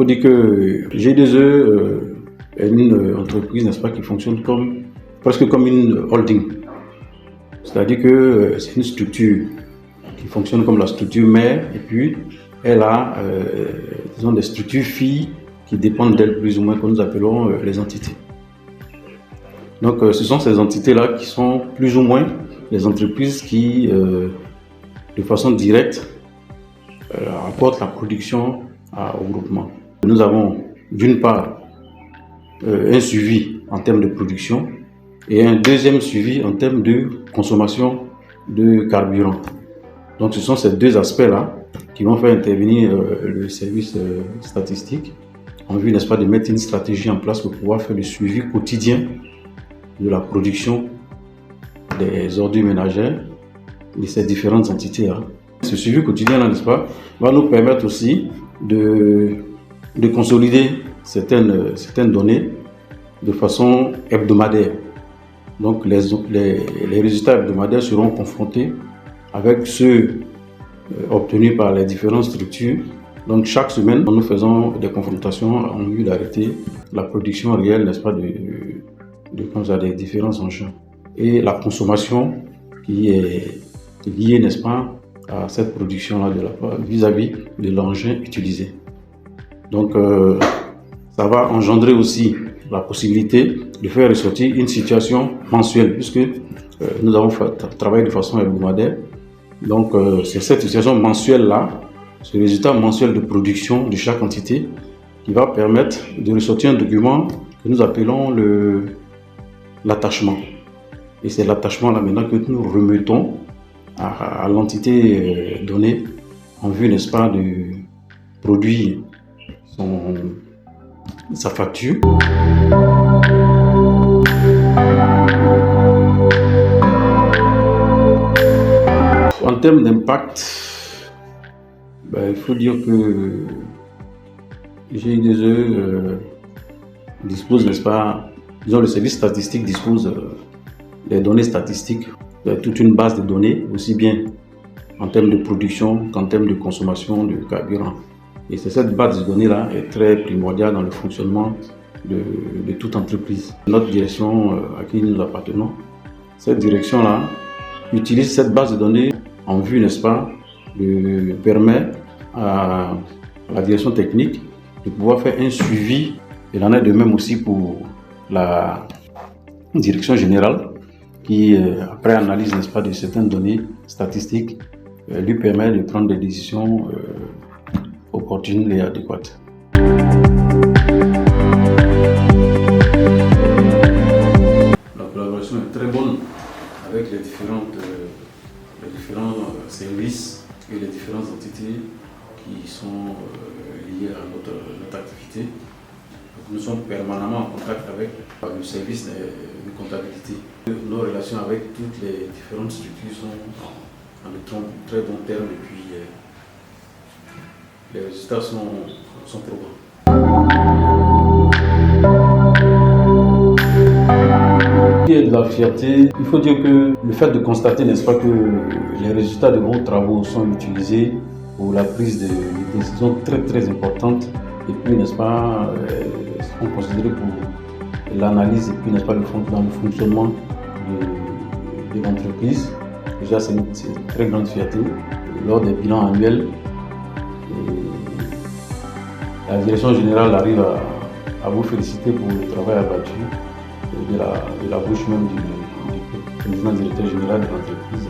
faut dire que G2E est une entreprise, n'est-ce pas, qui fonctionne presque comme une holding. C'est-à-dire que c'est une structure qui fonctionne comme la structure mère, et puis elle a disons des structures filles qui dépendent d'elle plus ou moins, que nous appelons les entités. Donc ce sont ces entités-là qui sont plus ou moins les entreprises qui, de façon directe, apportent la production au groupement. Nous avons d'une part un suivi en termes de production et un deuxième suivi en termes de consommation de carburant. Donc ce sont ces deux aspects-là qui vont faire intervenir le service statistique en vue, n'est-ce pas, de mettre une stratégie en place pour pouvoir faire le suivi quotidien de la production des ordures ménagères de ces différentes entités-là. Ce suivi quotidien-là, n'est-ce pas, va nous permettre aussi de consolider certaines données de façon hebdomadaire. Donc les résultats hebdomadaires seront confrontés avec ceux obtenus par les différentes structures. Donc chaque semaine, nous faisons des confrontations en vue d'arrêter la production réelle, n'est-ce pas, des différents engins. Et la consommation qui est liée, n'est-ce pas, à cette production-là vis-à-vis de l'engin utilisé. Donc ça va engendrer aussi la possibilité de faire ressortir une situation mensuelle, puisque nous avons travaillé de façon hebdomadaire. Donc c'est cette situation mensuelle-là, ce résultat mensuel de production de chaque entité, qui va permettre de ressortir un document que nous appelons l'attachement. Et c'est l'attachement-là maintenant que nous remettons à l'entité donnée en vue, n'est-ce pas, de produire sa facture. En termes d'impact, il faut dire que G2E dispose, n'est-ce pas, disons, le service statistique dispose des données statistiques, de toute une base de données, aussi bien en termes de production qu'en termes de consommation de carburant. Et c'est cette base de données-là est très primordiale dans le fonctionnement de toute entreprise. Notre direction à qui nous appartenons, cette direction-là utilise cette base de données en vue, n'est-ce pas, de permettre à la direction technique de pouvoir faire un suivi. Il en est de même aussi pour la direction générale qui, après analyse, n'est-ce pas, de certaines données statistiques, lui permet de prendre des décisions opportunes et adéquates. La collaboration est très bonne avec les différents services et les différentes entités qui sont liées à notre activité. Donc, nous sommes permanemment en contact avec le service de comptabilité. Nos relations avec toutes les différentes structures sont en de très bons termes et puis les résultats sont probants. Il y a de la fierté. Il faut dire que le fait de constater, n'est-ce pas, que les résultats de vos travaux sont utilisés pour la prise de décisions très très importantes et puis, n'est-ce pas, sont considérés pour l'analyse et puis, n'est-ce pas, dans le fonctionnement de l'entreprise. Déjà, c'est une très grande fierté. Lors des bilans annuels, la direction générale arrive à vous féliciter pour le travail abattu de la bouche même du président directeur général de l'entreprise.